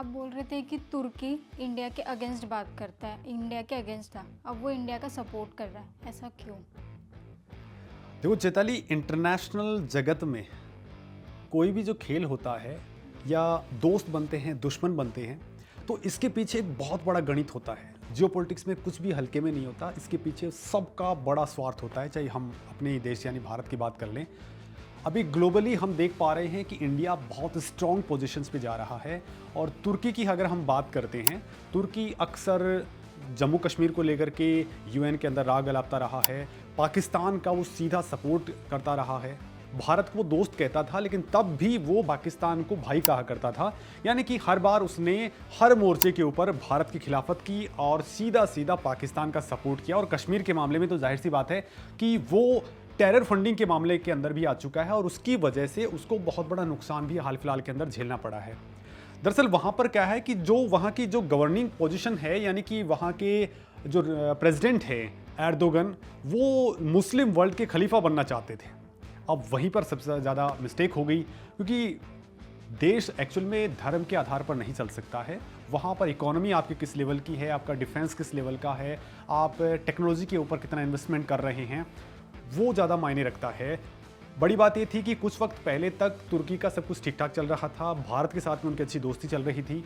आप बोल रहे थे कि तुर्की इंडिया के अगेंस्ट बात करता है, इंडिया के अगेंस्ट था, अब वो इंडिया का सपोर्ट कर रहा है, ऐसा क्यों? देखो चैताली, इंटरनेशनल जगत में कोई भी जो खेल होता है या दोस्त बनते हैं, दुश्मन बनते हैं, तो इसके पीछे एक बहुत बड़ा गणित होता है। जियोपॉलिटिक्स में कुछ भी हल्के में नहीं होता, इसके पीछे सबका बड़ा स्वार्थ होता है। चाहे हम अपने देश यानी भारत की बात कर लें, अभी ग्लोबली हम देख पा रहे हैं कि इंडिया बहुत स्ट्रॉन्ग पोजीशंस पे जा रहा है। और तुर्की की अगर हम बात करते हैं, तुर्की अक्सर जम्मू कश्मीर को लेकर के यूएन के अंदर राग अलापता रहा है। पाकिस्तान का वो सीधा सपोर्ट करता रहा है। भारत को दोस्त कहता था, लेकिन तब भी वो पाकिस्तान को भाई कहा करता था। यानी कि हर बार उसने हर मोर्चे के ऊपर भारत की खिलाफत की और सीधा सीधा पाकिस्तान का सपोर्ट किया। और कश्मीर के मामले में तो जाहिर सी बात है कि वो टेरर फंडिंग के मामले के अंदर भी आ चुका है और उसकी वजह से उसको बहुत बड़ा नुकसान भी हाल फिलहाल के अंदर झेलना पड़ा है। दरअसल वहाँ पर क्या है कि जो वहाँ की जो गवर्निंग पोजीशन है, यानी कि वहाँ के जो प्रेसिडेंट है एर्दोगन, वो मुस्लिम वर्ल्ड के खलीफा बनना चाहते थे। अब वहीं पर सबसे ज़्यादा मिस्टेक हो गई, क्योंकि देश एक्चुअल में धर्म के आधार पर नहीं चल सकता है। वहाँ पर इकोनॉमी आपकी किस लेवल की है, आपका डिफेंस किस लेवल का है, आप टेक्नोलॉजी के ऊपर कितना इन्वेस्टमेंट कर रहे हैं, वो ज़्यादा मायने रखता है। बड़ी बात ये थी कि कुछ वक्त पहले तक तुर्की का सब कुछ ठीक ठाक चल रहा था, भारत के साथ में उनकी अच्छी दोस्ती चल रही थी।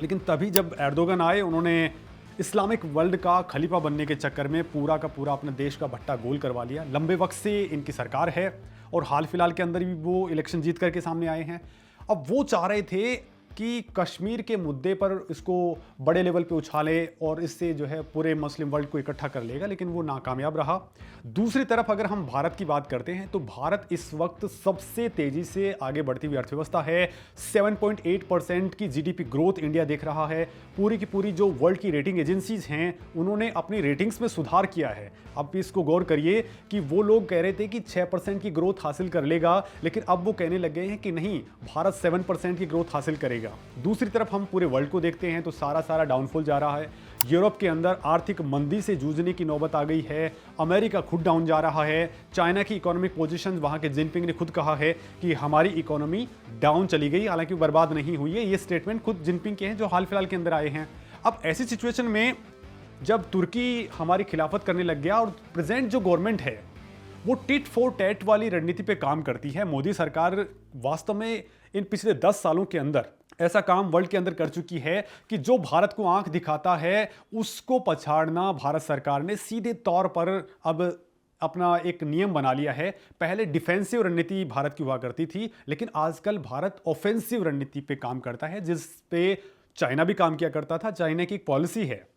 लेकिन तभी जब एर्दोगन आए, उन्होंने इस्लामिक वर्ल्ड का खलीफा बनने के चक्कर में पूरा का पूरा अपने देश का भट्टा गोल करवा लिया। लंबे वक्त से इनकी सरकार है और हाल फिलहाल के अंदर भी वो इलेक्शन जीत करके सामने आए हैं। अब वो चाह रहे थे कि कश्मीर के मुद्दे पर इसको बड़े लेवल पे उछाले और इससे जो है पूरे मुस्लिम वर्ल्ड को इकट्ठा कर लेगा, लेकिन वो नाकामयाब रहा। दूसरी तरफ अगर हम भारत की बात करते हैं, तो भारत इस वक्त सबसे तेजी से आगे बढ़ती हुई अर्थव्यवस्था है। 7.8% की जीडीपी ग्रोथ इंडिया देख रहा है। पूरी की पूरी जो वर्ल्ड की रेटिंग एजेंसीज हैं, उन्होंने अपनी रेटिंग्स में सुधार किया है। अब इसको गौर करिए कि वो लोग कह रहे थे कि 6% की ग्रोथ हासिल कर लेगा, लेकिन अब वो कहने लग गए हैं कि नहीं, भारत 7% की ग्रोथ हासिल करेगा। दूसरी तरफ हम पूरे वर्ल्ड को देखते हैं तो सारा डाउनफॉल जा रहा है। यूरोप के अंदर आर्थिक मंदी से जूझने की नौबत आ गई है। अमेरिका खुद डाउन जा रहा है। चाइना की इकोनॉमिक पोजीशन, वहां के जिनपिंग ने खुद कहा है कि हमारी इकोनॉमी डाउन चली गई, हालांकि बर्बाद नहीं हुई है। ये स्टेटमेंट खुद जिनपिंग के हैं जो हाल फिलहाल के अंदर आए हैं। अब ऐसी सिचुएशन में जब तुर्की हमारी खिलाफत करने लग गया और प्रेजेंट जो गवर्नमेंट है वो टिट फॉर टैट वाली रणनीति पे काम करती है। मोदी सरकार वास्तव में इन पिछले 10 सालों के अंदर ऐसा काम वर्ल्ड के अंदर कर चुकी है कि जो भारत को आंख दिखाता है उसको पछाड़ना भारत सरकार ने सीधे तौर पर अब अपना एक नियम बना लिया है। पहले डिफेंसिव रणनीति भारत की हुआ करती थी, लेकिन आजकल भारत ऑफेंसिव रणनीति पे काम करता है, जिस पे चाइना भी काम किया करता था। चाइना की एक पॉलिसी है,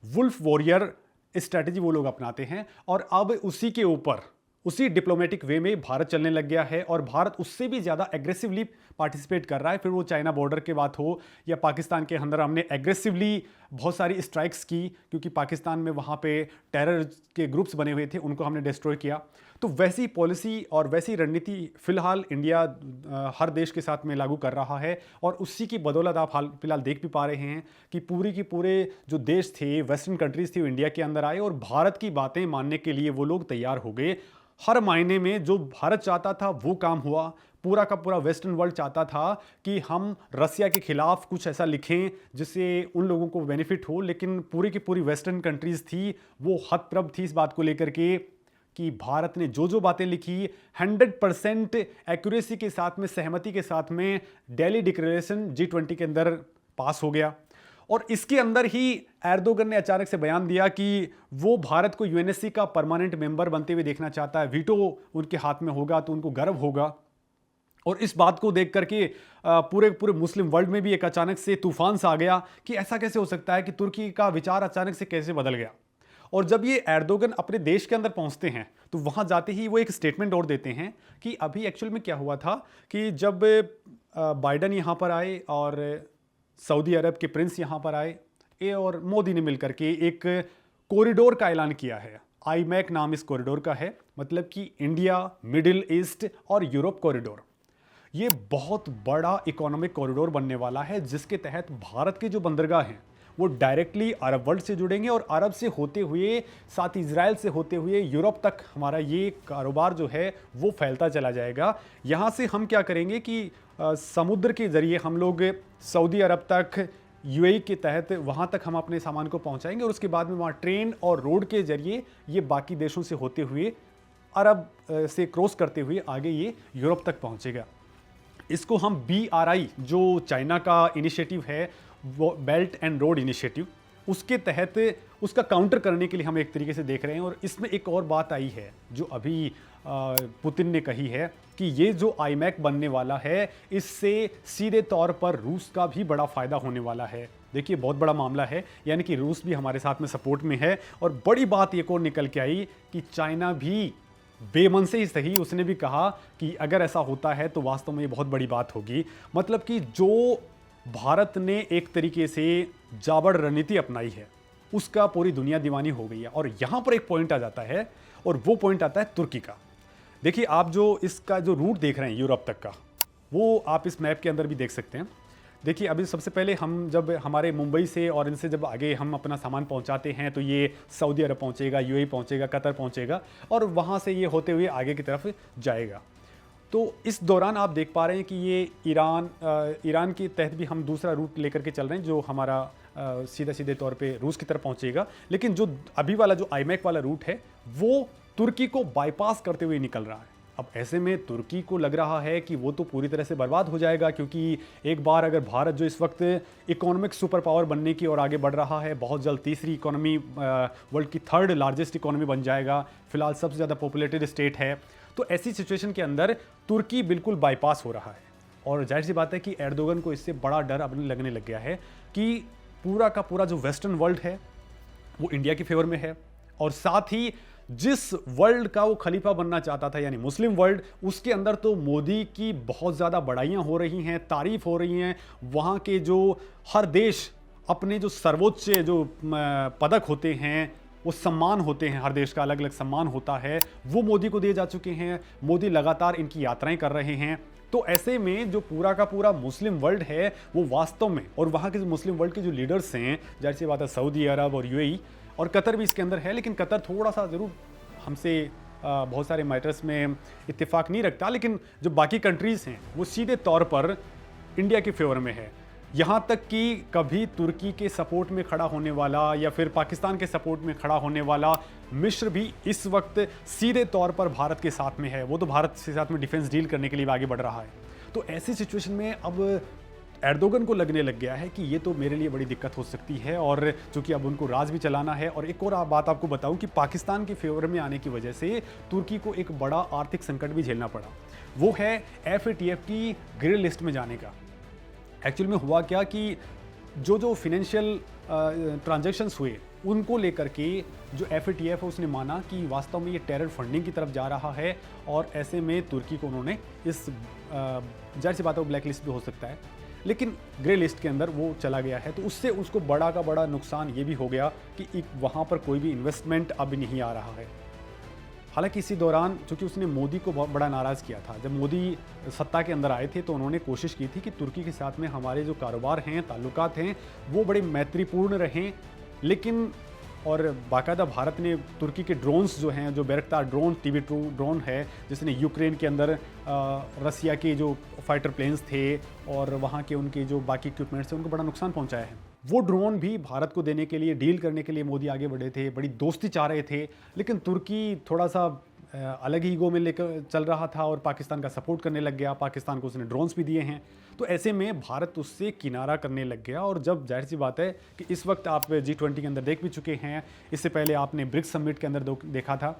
वुल्फ वॉरियर स्ट्रैटेजी वो लोग अपनाते हैं, और अब उसी के ऊपर उसी डिप्लोमेटिक वे में भारत चलने लग गया है और भारत उससे भी ज़्यादा एग्रेसिवली पार्टिसिपेट कर रहा है। फिर वो चाइना बॉर्डर की बात हो या पाकिस्तान के अंदर हमने एग्रेसिवली बहुत सारी स्ट्राइक्स की, क्योंकि पाकिस्तान में वहाँ पे टेरर के ग्रुप्स बने हुए थे, उनको हमने डिस्ट्रॉय किया। तो वैसी पॉलिसी और वैसी रणनीति फिलहाल इंडिया हर देश के साथ में लागू कर रहा है। और उसी की बदौलत आप हाल फिलहाल देख भी पा रहे हैं कि पूरी की पूरे जो देश थे, वेस्टर्न कंट्रीज थी, वो इंडिया के अंदर आए और भारत की बातें मानने के लिए वो लोग तैयार हो गए। हर मायने में जो भारत चाहता था वो काम हुआ। पूरा का पूरा वेस्टर्न वर्ल्ड चाहता था कि हम रसिया के खिलाफ कुछ ऐसा लिखें जिससे उन लोगों को बेनिफिट हो, लेकिन पूरी की पूरी वेस्टर्न कंट्रीज थी वो हतप्रभ थी इस बात को लेकर के कि भारत ने जो बातें लिखी 100% एक्यूरेसी के साथ में, सहमति के साथ में दिल्ली डिक्लेरेशन G20 के अंदर पास हो गया। और इसके अंदर ही एर्दोगन ने अचानक से बयान दिया कि वो भारत को यूएनएससी का परमानेंट मेंबर बनते हुए देखना चाहता है। वीटो उनके हाथ में होगा तो उनको गर्व होगा। और इस बात को देख करके पूरे पूरे मुस्लिम वर्ल्ड में भी एक अचानक से तूफान सा आ गया कि ऐसा कैसे हो सकता है कि तुर्की का विचार अचानक से कैसे बदल गया। और जब ये एर्दोगन अपने देश के अंदर पहुंचते हैं तो वहां जाते ही वो एक स्टेटमेंट और देते हैं कि अभी एक्चुअल में क्या हुआ था कि जब बाइडन यहां पर आए और सऊदी अरब के प्रिंस यहां पर आए और मोदी ने मिलकर के एक कॉरिडोर का ऐलान किया है। आईमैक नाम इस कॉरिडोर का है, मतलब कि इंडिया, मिडिल ईस्ट और यूरोप कॉरिडोर। ये बहुत बड़ा इकोनॉमिक कॉरिडोर बनने वाला है, जिसके तहत भारत के जो बंदरगाह हैं वो डायरेक्टली अरब वर्ल्ड से जुड़ेंगे और अरब से होते हुए, साथ इजराइल से होते हुए यूरोप तक हमारा ये कारोबार जो है वो फैलता चला जाएगा। यहाँ से हम क्या करेंगे कि समुद्र के ज़रिए हम लोग सऊदी अरब तक, यूएई के तहत वहाँ तक हम अपने सामान को पहुँचाएंगे और उसके बाद में वहाँ ट्रेन और रोड के ज़रिए ये बाकी देशों से होते हुए अरब से क्रॉस करते हुए आगे ये यूरोप तक पहुँचेगा। इसको हम BRI, जो चाइना का इनिशिएटिव है, वो बेल्ट एंड रोड इनिशिएटिव, उसके तहत उसका काउंटर करने के लिए हम एक तरीके से देख रहे हैं। और इसमें एक और बात आई है जो अभी पुतिन ने कही है कि ये जो आईमैक बनने वाला है, इससे सीधे तौर पर रूस का भी बड़ा फ़ायदा होने वाला है। देखिए, बहुत बड़ा मामला है, यानी कि रूस भी हमारे साथ में सपोर्ट में है। और बड़ी बात एक और निकल के आई कि चाइना भी बेमन से ही सही, उसने भी कहा कि अगर ऐसा होता है तो वास्तव में ये बहुत बड़ी बात होगी। मतलब कि जो भारत ने एक तरीके से जाबड़ रणनीति अपनाई है, उसका पूरी दुनिया दीवानी हो गई है। और यहाँ पर एक पॉइंट आ जाता है, और वो पॉइंट आता है तुर्की का। देखिए, आप जो इसका जो रूट देख रहे हैं यूरोप तक का, वो आप इस मैप के अंदर भी देख सकते हैं। देखिए, अभी सबसे पहले हम जब हमारे मुंबई से और इनसे जब आगे हम अपना सामान पहुंचाते हैं तो ये सऊदी अरब पहुंचेगा, यूएई पहुंचेगा, कतर पहुंचेगा और वहां से ये होते हुए आगे की तरफ जाएगा। तो इस दौरान आप देख पा रहे हैं कि ये ईरान के तहत भी हम दूसरा रूट लेकर के चल रहे हैं, जो हमारा सीधा सीधे तौर पे रूस की तरफ पहुंचेगा। लेकिन जो अभी वाला जो आईमैक वाला रूट है, वो तुर्की को बाईपास करते हुए निकल रहा है। अब ऐसे में तुर्की को लग रहा है कि वो तो पूरी तरह से बर्बाद हो जाएगा, क्योंकि एक बार अगर भारत जो इस वक्त इकोनॉमिक सुपर पावर बनने की ओर आगे बढ़ रहा है, बहुत जल्द तीसरी इकोनॉमी, वर्ल्ड की 3rd लार्जेस्ट इकोनॉमी बन जाएगा, फिलहाल सबसे ज़्यादा पॉपुलेटेड स्टेट है। तो ऐसी सिचुएशन के अंदर तुर्की बिल्कुल बाईपास हो रहा है। और जाहिर सी बात है कि एर्दोगन को इससे बड़ा डर अब लगने लग गया है कि पूरा का पूरा जो वेस्टर्न वर्ल्ड है वो इंडिया के फेवर में है, और साथ ही जिस वर्ल्ड का वो खलीफा बनना चाहता था, यानी मुस्लिम वर्ल्ड, उसके अंदर तो मोदी की बहुत ज़्यादा बड़ाइयाँ हो रही हैं, तारीफ हो रही हैं। वहाँ के जो हर देश अपने जो सर्वोच्च जो पदक होते हैं, वो सम्मान होते हैं, हर देश का अलग अलग सम्मान होता है, वो मोदी को दिए जा चुके हैं। मोदी लगातार इनकी यात्राएं कर रहे हैं। तो ऐसे में जो पूरा का पूरा मुस्लिम वर्ल्ड है, वो वास्तव में, और वहाँ के जो मुस्लिम वर्ल्ड के जो लीडर्स हैं, जाहिर सी बात है सऊदी अरब और यूएई और कतर भी इसके अंदर है, लेकिन कतर थोड़ा सा ज़रूर हमसे बहुत सारे मैटर्स में इत्तेफाक नहीं रखता, लेकिन जो बाकी कंट्रीज़ हैं वो सीधे तौर पर इंडिया के फेवर में है। यहाँ तक कि कभी तुर्की के सपोर्ट में खड़ा होने वाला या फिर पाकिस्तान के सपोर्ट में खड़ा होने वाला मिस्र भी इस वक्त सीधे तौर पर भारत के साथ में है। वो तो भारत के साथ में डिफेंस डील करने के लिए आगे बढ़ रहा है। तो ऐसी सिचुएशन में अब एर्दोगन को लगने लग गया है कि ये तो मेरे लिए बड़ी दिक्कत हो सकती है, और चूंकि अब उनको राज भी चलाना है। और एक और बात आपको बताऊं कि पाकिस्तान के फेवर में आने की वजह से तुर्की को एक बड़ा आर्थिक संकट भी झेलना पड़ा, वो है FATF की ग्रे लिस्ट में जाने का। एक्चुअल में हुआ क्या कि जो फाइनेंशियल ट्रांजैक्शंस हुए, उनको लेकर के जो FATF है उसने माना कि वास्तव में ये टेरर फंडिंग की तरफ जा रहा है, और ऐसे में तुर्की को उन्होंने इस जाहिर सी बात है वो ब्लैक लिस्ट भी हो सकता है, लेकिन ग्रे लिस्ट के अंदर वो चला गया है। तो उससे उसको बड़ा का बड़ा नुकसान ये भी हो गया कि वहाँ पर कोई भी इन्वेस्टमेंट अब नहीं आ रहा है। हालांकि इसी दौरान चूंकि उसने मोदी को बहुत बड़ा नाराज़ किया था, जब मोदी सत्ता के अंदर आए थे तो उन्होंने कोशिश की थी कि तुर्की के साथ में हमारे जो कारोबार हैं, ताल्लुकात हैं, वो बड़े मैत्रीपूर्ण रहें। लेकिन और बाकायदा भारत ने तुर्की के ड्रोन्स जो हैं, जो बैरक्तार ड्रोन, TB2 ड्रोन है, जिसने यूक्रेन के अंदर रसिया के जो फाइटर प्लेन्स थे और वहाँ के उनके जो बाकी इक्विपमेंट्स थे, उनको बड़ा नुकसान पहुँचाया है। वो ड्रोन भी भारत को देने के लिए, डील करने के लिए मोदी आगे बढ़े थे, बड़ी दोस्ती चाह रहे थे। लेकिन तुर्की थोड़ा सा अलग ही ईगो में लेकर चल रहा था और पाकिस्तान का सपोर्ट करने लग गया। पाकिस्तान को उसने ड्रोन्स भी दिए हैं। तो ऐसे में भारत उससे किनारा करने लग गया। और जब जाहिर सी बात है कि इस वक्त आप G20 के अंदर देख भी चुके हैं, इससे पहले आपने ब्रिक्स समिट के अंदर देखा था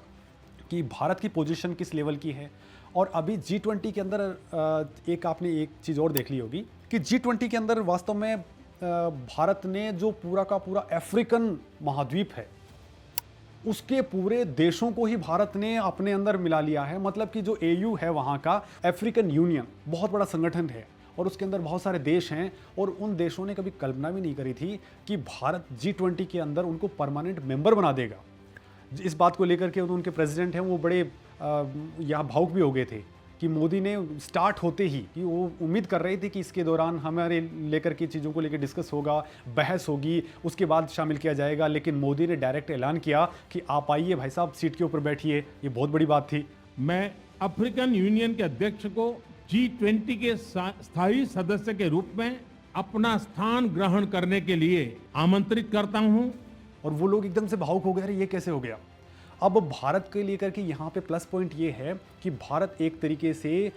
कि भारत की पोजीशन किस लेवल की है। और अभी G20 के अंदर एक आपने एक चीज़ और देख ली होगी कि G20 के अंदर वास्तव में भारत ने जो पूरा का पूरा अफ्रीकन महाद्वीप है, उसके पूरे देशों को ही भारत ने अपने अंदर मिला लिया है। मतलब कि जो AU है, वहाँ का अफ्रीकन यूनियन बहुत बड़ा संगठन है और उसके अंदर बहुत सारे देश हैं, और उन देशों ने कभी कल्पना भी नहीं करी थी कि भारत G20 के अंदर उनको परमानेंट मेंबर बना देगा। इस बात को लेकर के उनके प्रेसिडेंट हैं, वो बड़े यहाँ भावुक भी हो गए थे कि मोदी ने स्टार्ट होते ही कि वो उम्मीद कर रहे थे कि इसके दौरान हमारे लेकर के चीज़ों को लेकर डिस्कस होगा, बहस होगी, उसके बाद शामिल किया जाएगा। लेकिन मोदी ने डायरेक्ट ऐलान किया कि आप आइए भाई साहब, सीट के ऊपर बैठिए। ये बहुत बड़ी बात थी। मैं अफ्रीकन यूनियन के अध्यक्ष को G20 के स्थायी सदस्य के रूप में अपना स्थान ग्रहण करने के लिए आमंत्रित करता हूं। और वो लोग एकदम से भावुक हो गए, अरे ये कैसे हो गया। अब भारत के लेकर के यहाँ पे प्लस पॉइंट ये है कि भारत एक तरीके से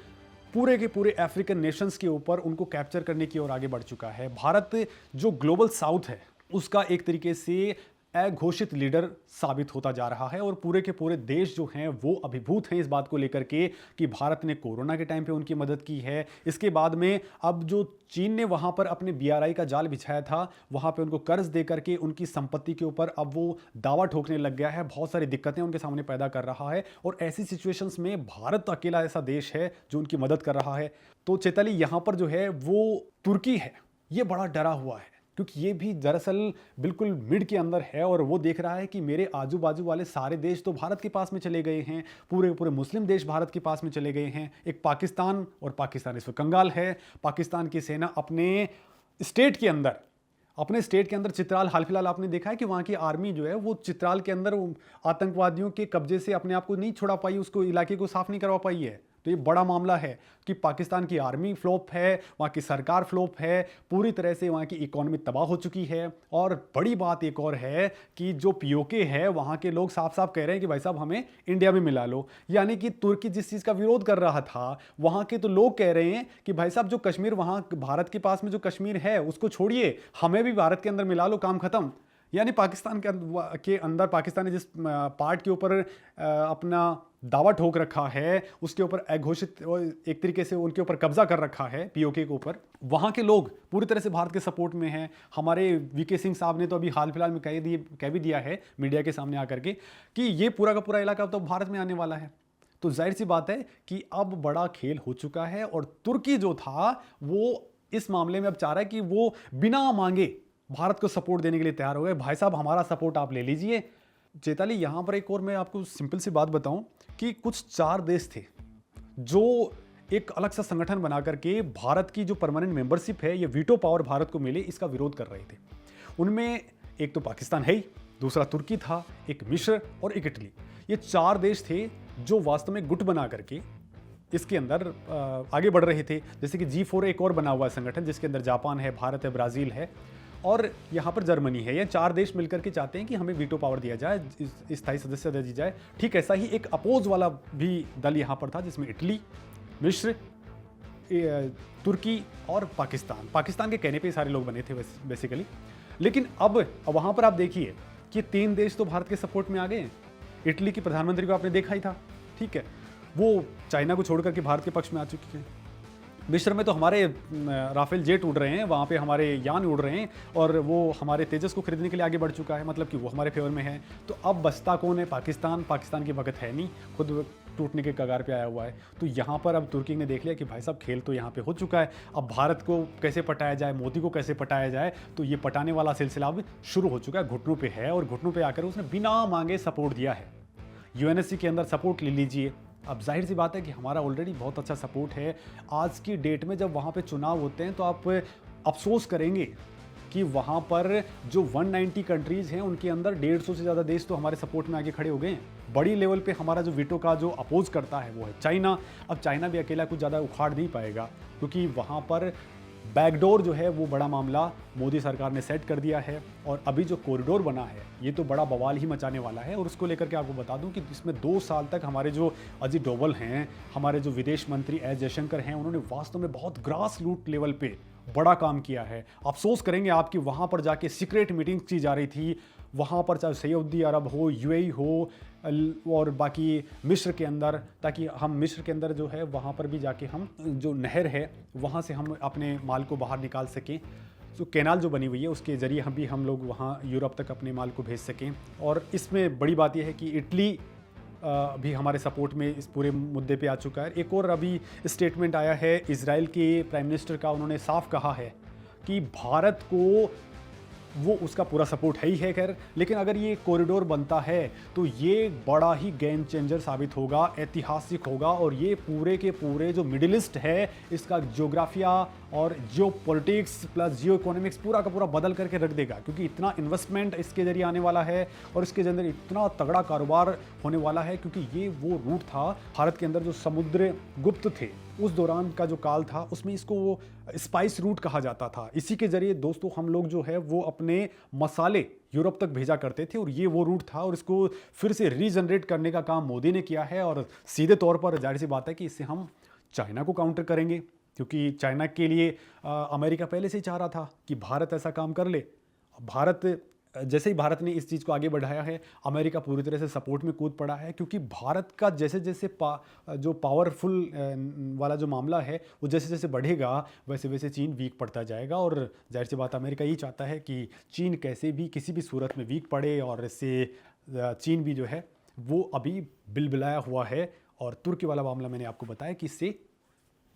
पूरे के पूरे अफ्रीकन नेशंस के ऊपर उनको कैप्चर करने की ओर आगे बढ़ चुका है। भारत जो ग्लोबल साउथ है उसका एक तरीके से अघोषित लीडर साबित होता जा रहा है और पूरे के पूरे देश जो हैं वो अभिभूत हैं इस बात को लेकर के कि भारत ने कोरोना के टाइम पे उनकी मदद की है। इसके बाद में अब जो चीन ने वहां पर अपने BRI का जाल बिछाया था, वहां पे उनको कर्ज दे करके उनकी संपत्ति के ऊपर अब वो दावा ठोकने लग गया है, बहुत सारी दिक्कतें उनके सामने पैदा कर रहा है। और ऐसी सिचुएशंस में भारत अकेला ऐसा देश है जो उनकी मदद कर रहा है। तो चैताली यहाँ पर जो है वो तुर्की है, ये बड़ा डरा हुआ है क्योंकि ये भी दरअसल बिल्कुल मिड के अंदर है और वो देख रहा है कि मेरे आजू बाजू वाले सारे देश तो भारत के पास में चले गए हैं, पूरे पूरे मुस्लिम देश भारत के पास में चले गए हैं। एक पाकिस्तान, और पाकिस्तान इस वक्त कंगाल है। पाकिस्तान की सेना अपने स्टेट के अंदर चित्राल, हाल फिलहाल आपने देखा है कि वहाँ की आर्मी जो है वो चित्राल के अंदर आतंकवादियों के कब्जे से अपने आप को नहीं छुड़ा पाई, उसको इलाके को साफ नहीं करवा पाई है। तो ये बड़ा मामला है कि पाकिस्तान की आर्मी फ्लॉप है, वहाँ की सरकार फ्लॉप है, पूरी तरह से वहाँ की इकोनॉमी तबाह हो चुकी है। और बड़ी बात एक और है कि जो POK है वहाँ के लोग साफ साफ कह रहे हैं कि भाई साहब हमें इंडिया में मिला लो। यानी कि तुर्की जिस चीज़ का विरोध कर रहा था, वहाँ के तो लोग कह रहे हैं कि भाई साहब जो कश्मीर, वहाँ भारत के पास में जो कश्मीर है उसको छोड़िए, हमें भी भारत के अंदर मिला लो, काम खत्म। यानी पाकिस्तान के अंदर पाकिस्तान ने जिस पार्ट के ऊपर अपना दावा ठोक रखा है उसके ऊपर अघोषित एक तरीके से उनके ऊपर कब्जा कर रखा है POK के ऊपर, वहाँ के लोग पूरी तरह से भारत के सपोर्ट में हैं। हमारे VK सिंह साहब ने तो अभी हाल फिलहाल में कह भी दिया है मीडिया के सामने आकर के कि ये पूरा का पूरा इलाका तो भारत में आने वाला है। तो जाहिर सी बात है कि अब बड़ा खेल हो चुका है और तुर्की जो था वो इस मामले में अब चाह रहा है कि वो बिना मांगे भारत को सपोर्ट देने के लिए तैयार हो गए। भाई साहब हमारा सपोर्ट आप ले लीजिए। चैताली यहाँ पर एक और मैं आपको सिंपल सी बात बताऊं कि कुछ 4 देश थे जो एक अलग सा संगठन बना करके भारत की जो परमानेंट मेंबरशिप है, ये वीटो पावर भारत को मिले, इसका विरोध कर रहे थे। उनमें एक तो पाकिस्तान है ही, दूसरा तुर्की था, एक मिस्र और एक इटली। ये 4 देश थे जो वास्तव में गुट बना करके इसके अंदर आगे बढ़ रहे थे। जैसे कि G4 एक और बना हुआ है संगठन जिसके अंदर जापान है, भारत है, ब्राज़ील है और यहाँ पर जर्मनी है। ये 4 देश मिलकर के चाहते हैं कि हमें वीटो पावर दिया जाए, स्थायी सदस्यता दी जाए। ठीक ऐसा ही एक अपोज वाला भी दल यहाँ पर था जिसमें इटली, मिस्र, तुर्की और पाकिस्तान के कहने पे ये सारे लोग बने थे बेसिकली। लेकिन अब वहाँ पर आप देखिए कि 3 देश तो भारत के सपोर्ट में आ गए हैं। इटली की प्रधानमंत्री को आपने देखा ही था, ठीक है, वो चाइना को छोड़ करके भारत के पक्ष में आ चुकी है। मिस्र में तो हमारे राफेल जेट उड़ रहे हैं, वहाँ पे हमारे यान उड़ रहे हैं और वो हमारे तेजस को खरीदने के लिए आगे बढ़ चुका है, मतलब कि वो हमारे फेवर में है। तो अब बसता कौन है? पाकिस्तान की वक्त है नहीं, खुद टूटने के कगार पे आया हुआ है। तो यहाँ पर अब तुर्की ने देख लिया कि भाई साहब खेल तो यहाँ पे हो चुका है, अब भारत को कैसे पटाया जाए, मोदी को कैसे पटाया जाए। तो ये पटाने वाला सिलसिला अब शुरू हो चुका है, घुटनों पे है और घुटनों पे आकर उसने बिना मांगे सपोर्ट दिया है। UNSC के अंदर सपोर्ट ले लीजिए। अब जाहिर सी बात है कि हमारा ऑलरेडी बहुत अच्छा सपोर्ट है। आज की डेट में जब वहाँ पे चुनाव होते हैं तो आप अफसोस करेंगे कि वहाँ पर जो 190 कंट्रीज़ हैं उनके अंदर 150 से ज़्यादा देश तो हमारे सपोर्ट में आगे खड़े हो गए हैं। बड़ी लेवल पे हमारा जो वीटो का जो अपोज करता है वो है चाइना। अब चाइना भी अकेला कुछ ज़्यादा उखाड़ नहीं पाएगा क्योंकि वहाँ पर बैकडोर जो है वो बड़ा मामला मोदी सरकार ने सेट कर दिया है। और अभी जो कॉरिडोर बना है ये तो बड़ा बवाल ही मचाने वाला है। और उसको लेकर के आपको बता दूं कि इसमें 2 साल तक हमारे जो अजीत डोवल हैं, हमारे जो विदेश मंत्री एस जयशंकर हैं, उन्होंने वास्तव में बहुत ग्रास रूट लेवल पे बड़ा काम किया है। अफसोस करेंगे आप कि वहाँ पर जाके सीक्रेट मीटिंग्स की जा रही थी, वहाँ पर चाहे सऊदी अरब हो, UAE हो और बाकी मिस्र के अंदर, ताकि हम मिस्र के अंदर जो है वहाँ पर भी जाके हम जो नहर है वहाँ से हम अपने माल को बाहर निकाल सकें। तो कैनाल जो बनी हुई है उसके ज़रिए हम लोग वहाँ यूरोप तक अपने माल को भेज सकें। और इसमें बड़ी बात यह है कि इटली भी हमारे सपोर्ट में इस पूरे मुद्दे पे आ चुका है। एक और अभी स्टेटमेंट आया है इजराइल के प्राइम मिनिस्टर का, उन्होंने साफ कहा है कि भारत को वो उसका पूरा सपोर्ट है ही है खैर, लेकिन अगर ये कॉरिडोर बनता है तो ये बड़ा ही गेम चेंजर साबित होगा, ऐतिहासिक होगा। और ये पूरे के पूरे जो मिडिल ईस्ट है इसका ज्योग्राफिया और जियो पॉलिटिक्स प्लस जियो इकोनॉमिक्स पूरा का पूरा बदल करके रख देगा, क्योंकि इतना इन्वेस्टमेंट इसके जरिए आने वाला है और इसके अंदर इतना तगड़ा कारोबार होने वाला है, क्योंकि ये वो रूट था भारत के अंदर जो समुद्र गुप्त थे उस दौरान का जो काल था, उसमें इसको स्पाइस रूट कहा जाता था। इसी के जरिए दोस्तों हम लोग जो है वो अपने मसाले यूरोप तक भेजा करते थे और ये वो रूट था, और इसको फिर से रीजनरेट करने का काम मोदी ने किया है। और सीधे तौर पर जाहिर सी बात है कि इससे हम चाइना को काउंटर करेंगे, क्योंकि चाइना के लिए अमेरिका पहले से ही चाह रहा था कि भारत ऐसा काम कर ले। भारत जैसे ही भारत ने इस चीज़ को आगे बढ़ाया है, अमेरिका पूरी तरह से सपोर्ट में कूद पड़ा है, क्योंकि भारत का जैसे जैसे जो पावरफुल वाला जो मामला है वो जैसे जैसे बढ़ेगा वैसे वैसे चीन वीक पड़ता जाएगा। और जाहिर सी बात अमेरिका यही चाहता है कि चीन कैसे भी किसी भी सूरत में वीक पड़े, और इससे चीन भी जो है वो अभी बिलबिलाया हुआ है। और तुर्की वाला मामला मैंने आपको बताया कि इससे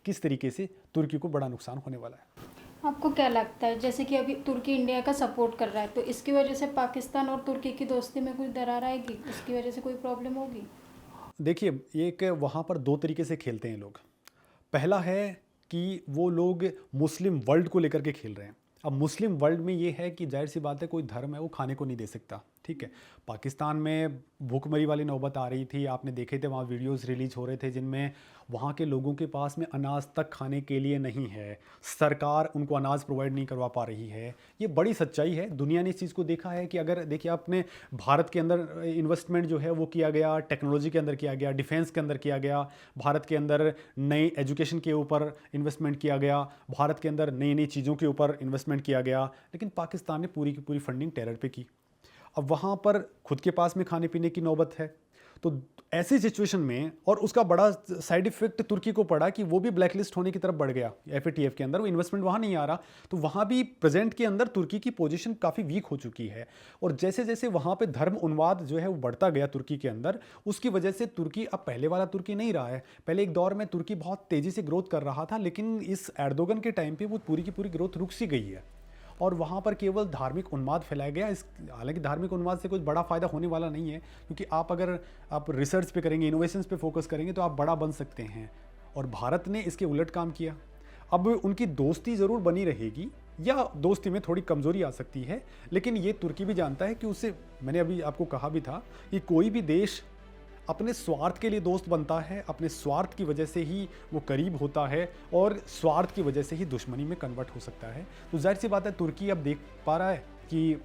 किस तरीके से तुर्की को बड़ा नुकसान होने वाला है। आपको क्या लगता है, जैसे कि अभी तुर्की इंडिया का सपोर्ट कर रहा है, तो इसकी वजह से पाकिस्तान और तुर्की की दोस्ती में कुछ दरार आएगी, इसकी वजह से कोई प्रॉब्लम होगी? देखिए, एक वहाँ पर दो तरीके से खेलते हैं लोग। पहला है कि वो लोग मुस्लिम वर्ल्ड को लेकर के खेल रहे हैं। अब मुस्लिम वर्ल्ड में ये है कि जाहिर सी बात है कोई धर्म है वो खाने को नहीं दे सकता, ठीक है। पाकिस्तान में भूखमरी वाली नौबत आ रही थी, आपने देखे थे, वहाँ वीडियोस रिलीज हो रहे थे जिनमें वहाँ के लोगों के पास में अनाज तक खाने के लिए नहीं है, सरकार उनको अनाज प्रोवाइड नहीं करवा पा रही है। ये बड़ी सच्चाई है, दुनिया ने इस चीज़ को देखा है कि अगर देखिए आपने भारत के अंदर इन्वेस्टमेंट जो है वो किया गया, टेक्नोलॉजी के अंदर किया गया, डिफेंस के अंदर किया गया, भारत के अंदर नई एजुकेशन के ऊपर इन्वेस्टमेंट किया गया, भारत के अंदर नई नई चीज़ों के ऊपर इन्वेस्टमेंट किया गया, लेकिन पाकिस्तान ने पूरी की पूरी फंडिंग टेरर पे की। अब वहाँ पर खुद के पास में खाने पीने की नौबत है, तो ऐसी सिचुएशन में, और उसका बड़ा साइड इफेक्ट तुर्की को पड़ा कि वो भी ब्लैकलिस्ट होने की तरफ बढ़ गया एफएटीएफ के अंदर, वो इन्वेस्टमेंट वहाँ नहीं आ रहा, तो वहाँ भी प्रेजेंट के अंदर तुर्की की पोजीशन काफ़ी वीक हो चुकी है। और जैसे जैसे वहाँ पे धर्म उन्माद जो है वो बढ़ता गया तुर्की के अंदर, उसकी वजह से तुर्की अब पहले वाला तुर्की नहीं रहा है। पहले एक दौर में तुर्की बहुत तेज़ी से ग्रोथ कर रहा था, लेकिन इस एर्दोगन के टाइम पर वो पूरी की पूरी ग्रोथ रुक सी गई है और वहाँ पर केवल धार्मिक उन्माद फैलाया गया। इस हालांकि धार्मिक उन्माद से कुछ बड़ा फ़ायदा होने वाला नहीं है, क्योंकि अगर आप रिसर्च पे करेंगे, इनोवेशंस पे फोकस करेंगे तो आप बड़ा बन सकते हैं, और भारत ने इसके उलट काम किया। अब उनकी दोस्ती ज़रूर बनी रहेगी या दोस्ती में थोड़ी कमज़ोरी आ सकती है, लेकिन ये तुर्की भी जानता है कि उससे, मैंने अभी आपको कहा भी था कि कोई भी देश अपने स्वार्थ के लिए दोस्त बनता है, अपने स्वार्थ की वजह से ही वो करीब होता है और स्वार्थ की वजह से ही दुश्मनी में कन्वर्ट हो सकता है। तो जाहिर सी बात है तुर्की अब देख पा रहा है कि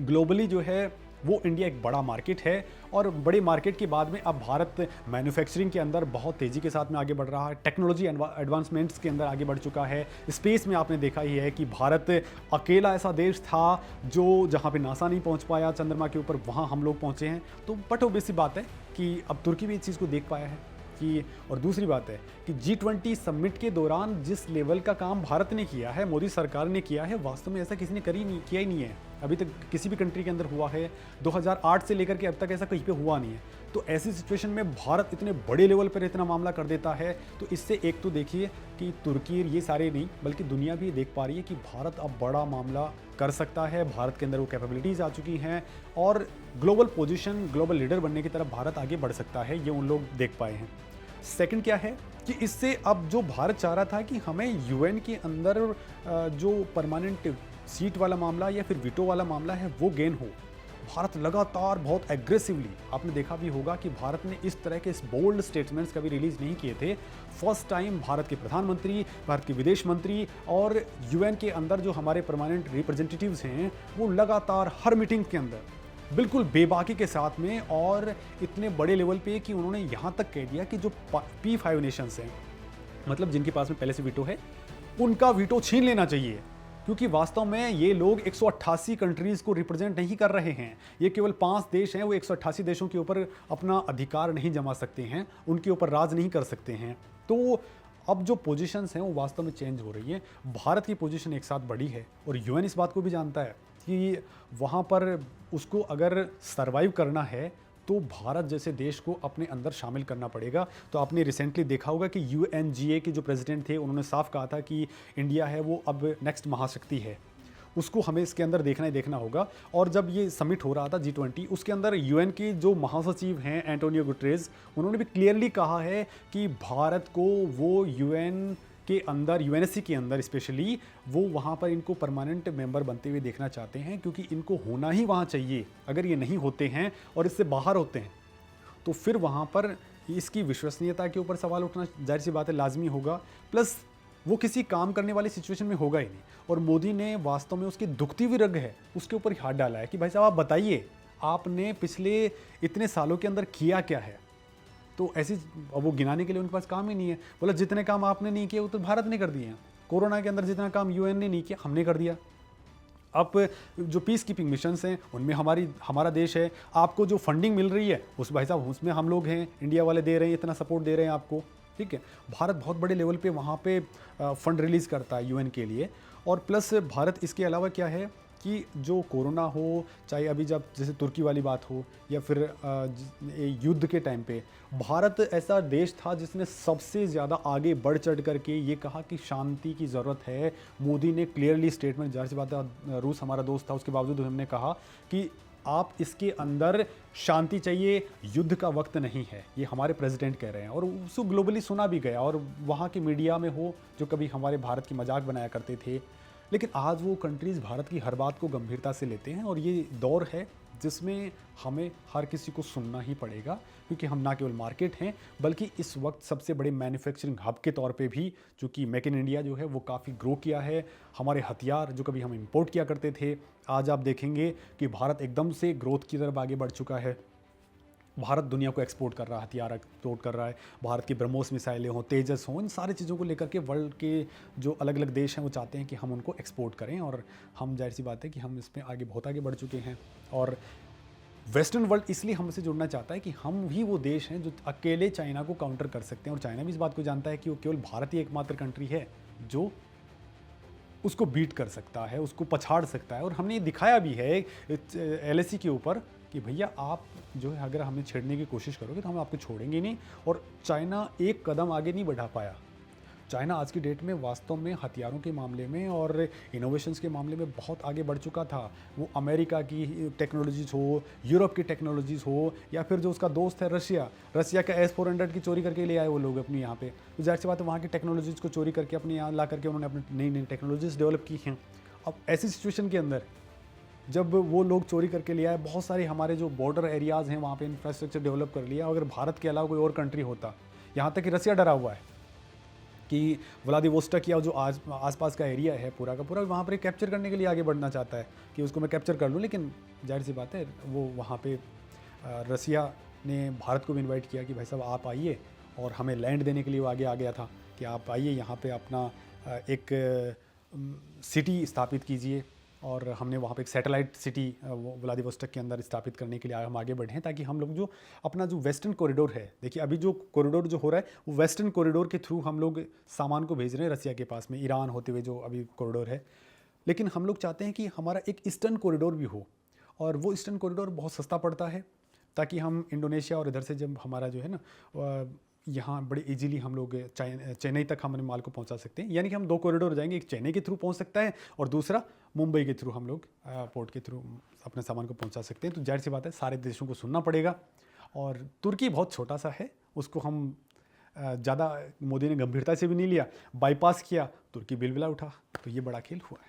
ग्लोबली जो है वो इंडिया एक बड़ा मार्केट है, और बड़े मार्केट के बाद में अब भारत मैन्युफैक्चरिंग के अंदर बहुत तेज़ी के साथ में आगे बढ़ रहा है, टेक्नोलॉजी एडवांसमेंट्स के अंदर आगे बढ़ चुका है। स्पेस में आपने देखा ही है कि भारत अकेला ऐसा देश था जो जहाँ पे नासा नहीं पहुँच पाया चंद्रमा के ऊपर, वहाँ हम लोग पहुँचे हैं। तो बट ऑब्वियस सी बात है कि अब तुर्की भी इस चीज़ को देख पाया है कि, और दूसरी बात है कि G20 समिट के दौरान जिस लेवल का काम भारत ने किया है, मोदी सरकार ने किया है, वास्तव में ऐसा किसी ने किया ही नहीं है अभी तक किसी भी कंट्री के अंदर हुआ है। 2008 से लेकर के अब तक ऐसा कहीं पे हुआ नहीं है। तो ऐसी सिचुएशन में भारत इतने बड़े लेवल पर इतना मामला कर देता है, तो इससे एक तो देखिए कि तुर्की ये सारे नहीं बल्कि दुनिया भी देख पा रही है कि भारत अब बड़ा मामला कर सकता है, भारत के अंदर वो कैपेबिलिटीज़ आ चुकी हैं और ग्लोबल पोजीशन, ग्लोबल लीडर बनने की तरफ भारत आगे बढ़ सकता है, ये उन लोग देख पाए हैं। सेकंड क्या है कि इससे अब जो भारत चाह रहा था कि हमें यूएन के अंदर जो परमानेंट सीट वाला मामला या फिर वीटो वाला मामला है वो गेन हो, भारत लगातार बहुत एग्रेसिवली, आपने देखा भी होगा कि भारत ने इस तरह के बोल्ड स्टेटमेंट्स कभी रिलीज नहीं किए थे। फर्स्ट टाइम भारत के प्रधानमंत्री, भारत के विदेश मंत्री और यूएन के अंदर जो हमारे परमानेंट रिप्रेजेंटेटिव्स हैं वो लगातार हर मीटिंग के अंदर बिल्कुल बेबाकी के साथ में, और इतने बड़े लेवल पे कि उन्होंने यहाँ तक कह दिया कि जो P5 नेशंस हैं, मतलब जिनके पास में पहले से वीटो है, उनका वीटो छीन लेना चाहिए, क्योंकि वास्तव में ये लोग 188 कंट्रीज़ को रिप्रेजेंट नहीं कर रहे हैं। ये केवल 5 देश हैं, वो 188 देशों के ऊपर अपना अधिकार नहीं जमा सकते हैं, उनके ऊपर राज नहीं कर सकते हैं। तो अब जो पोजीशंस हैं वो वास्तव में चेंज हो रही है। भारत की पोजीशन एक साथ बड़ी है और यूएन इस बात को भी जानता है कि वहाँ पर उसको अगर सरवाइव करना है तो भारत जैसे देश को अपने अंदर शामिल करना पड़ेगा। तो आपने रिसेंटली देखा होगा कि UNGA के जो प्रेसिडेंट थे उन्होंने साफ कहा था कि इंडिया है वो अब नेक्स्ट महाशक्ति है, उसको हमें इसके अंदर देखना ही देखना होगा। और जब ये समिट हो रहा था G20, उसके अंदर UN के जो महासचिव हैं एंटोनियो गुटरेस, उन्होंने भी क्लियरली कहा है कि भारत को वो UN के अंदर, यूएनएससी के अंदर स्पेशली, वो वहाँ पर इनको परमानेंट मेंबर बनते हुए देखना चाहते हैं, क्योंकि इनको होना ही वहाँ चाहिए। अगर ये नहीं होते हैं और इससे बाहर होते हैं तो फिर वहाँ पर इसकी विश्वसनीयता के ऊपर सवाल उठना जाहिर सी बात है लाजमी होगा, प्लस वो किसी काम करने वाली सिचुएशन में होगा ही नहीं। और मोदी ने वास्तव में उसकी दुखती हुई रग है उसके ऊपर हाथ डाला है कि भाई साहब आप बताइए आपने पिछले इतने सालों के अंदर किया क्या है। तो ऐसी, अब वो गिनाने के लिए उनके पास काम ही नहीं है। बोला जितने काम आपने नहीं किए वो तो भारत ने कर दिए हैं। कोरोना के अंदर जितना काम यूएन ने नहीं किया हमने कर दिया। अब जो पीस कीपिंग मिशंस हैं उनमें हमारा देश है। आपको जो फंडिंग मिल रही है उस भाई साहब उसमें हम लोग हैं, इंडिया वाले दे रहे हैं, इतना सपोर्ट दे रहे हैं आपको, ठीक है। भारत बहुत बड़े लेवल पे वहाँ पे फंड रिलीज़ करता है यूएन के लिए। और प्लस भारत इसके अलावा क्या है कि जो कोरोना हो, चाहे अभी जब जैसे तुर्की वाली बात हो या फिर युद्ध के टाइम पे, भारत ऐसा देश था जिसने सबसे ज़्यादा आगे बढ़ चढ़ करके ये कहा कि शांति की ज़रूरत है। मोदी ने क्लियरली स्टेटमेंट, जाहिर सी बात है रूस हमारा दोस्त था उसके बावजूद हमने कहा कि आप इसके अंदर शांति चाहिए, युद्ध का वक्त नहीं है, ये हमारे प्रेसिडेंट कह रहे हैं। और उसको ग्लोबली सुना भी गया, और वहाँ की मीडिया में हो जो कभी हमारे भारत की मजाक बनाया करते थे, लेकिन आज वो कंट्रीज़ भारत की हर बात को गंभीरता से लेते हैं। और ये दौर है जिसमें हमें हर किसी को सुनना ही पड़ेगा, क्योंकि हम ना केवल मार्केट हैं बल्कि इस वक्त सबसे बड़े मैन्युफैक्चरिंग हब के तौर पे भी, चूँकि मेक इन इंडिया जो है वो काफ़ी ग्रो किया है। हमारे हथियार जो कभी हम इंपोर्ट किया करते थे, आज आप देखेंगे कि भारत एकदम से ग्रोथ की तरफ आगे बढ़ चुका है। भारत दुनिया को एक्सपोर्ट कर रहा है, हथियार एक्सपोर्ट कर रहा है। भारत की ब्रह्मोस मिसाइलें हों, तेजस हों, इन सारी चीज़ों को लेकर के वर्ल्ड के जो अलग अलग देश हैं वो चाहते हैं कि हम उनको एक्सपोर्ट करें। और हम, जाहिर सी बात है कि हम इसमें आगे बहुत आगे बढ़ चुके हैं। और वेस्टर्न वर्ल्ड इसलिए हमसे जुड़ना चाहता है कि हम ही वो देश हैं जो अकेले चाइना को काउंटर कर सकते हैं। और चाइना भी इस बात को जानता है कि वो केवल भारत ही एकमात्र कंट्री है जो उसको बीट कर सकता है, उसको पछाड़ सकता है। और हमने ये दिखाया भी है एलएसी के ऊपर कि भैया आप जो है अगर हमें छेड़ने की कोशिश करोगे तो हम आपको छोड़ेंगे नहीं। और चाइना एक कदम आगे नहीं बढ़ा पाया। चाइना आज की डेट में वास्तव में हथियारों के मामले में और इनोवेशंस के मामले में बहुत आगे बढ़ चुका था। वो अमेरिका की टेक्नोलॉजीज़ हो, यूरोप की टेक्नोलॉजीज़ हो, या फिर जो उसका दोस्त है रशिया का S-400 की चोरी करके ले आए वो लोग अपनी यहाँ पे। तो जाहिर सी बात है वहाँ की टेक्नोलॉजीज़ को चोरी करके अपने यहाँ ला करके उन्होंने अपनी नई नई टेक्नोलॉजीज़ डेवलप की हैं। अब ऐसी सिचुएशन के अंदर जब वो लोग चोरी करके ले आए, बहुत सारे हमारे जो बॉर्डर एरियाज़ हैं वहाँ पे इंफ्रास्ट्रक्चर डेवलप कर लिया। अगर भारत के अलावा कोई और कंट्री होता, यहाँ तक कि रसिया डरा हुआ है कि व्लादिवोस्टोक या जो आसपास का एरिया है पूरा का पूरा, वहाँ पर कैप्चर करने के लिए आगे बढ़ना चाहता है कि उसको मैं कैप्चर कर लूँ। लेकिन जाहिर सी बात है वो वहाँ पे रसिया ने भारत को भी इनवाइट किया कि भाई साहब आप आइए, और हमें लैंड देने के लिए वो आगे आ गया था कि आप आइए यहाँ पे अपना एक सिटी स्थापित कीजिए। और हमने वहाँ पे एक सैटेलाइट सिटी व्लादिवोस्टोक के अंदर स्थापित करने के लिए हम आगे बढ़े हैं, ताकि हम लोग जो अपना जो वेस्टर्न कॉरिडोर है, देखिए अभी जो कॉरिडोर जो हो रहा है वो वेस्टर्न कॉरिडोर के थ्रू हम लोग सामान को भेज रहे हैं रसिया के पास में, ईरान होते हुए जो अभी कॉरिडोर है। लेकिन हम लोग चाहते हैं कि हमारा एक ईस्टर्न कॉरिडोर भी हो, और वो ईस्टर्न कॉरिडोर बहुत सस्ता पड़ता है, ताकि हम इंडोनेशिया और इधर से जब हमारा जो है ना यहाँ बड़े इजीली हम लोग चेन्नई तक हम अपने माल को पहुँचा सकते हैं। यानी कि हम 2 कॉरिडोर हो जाएंगे, एक चेन्नई के थ्रू पहुँच सकता है और दूसरा मुंबई के थ्रू हम लोग पोर्ट के थ्रू अपने सामान को पहुँचा सकते हैं। तो जाहिर सी बात है सारे देशों को सुनना पड़ेगा। और तुर्की बहुत छोटा सा है, उसको हम ज़्यादा मोदी ने गंभीरता से भी नहीं लिया, बाईपास किया, तुर्की बिलबिला उठा। तो ये बड़ा खेल हुआ है।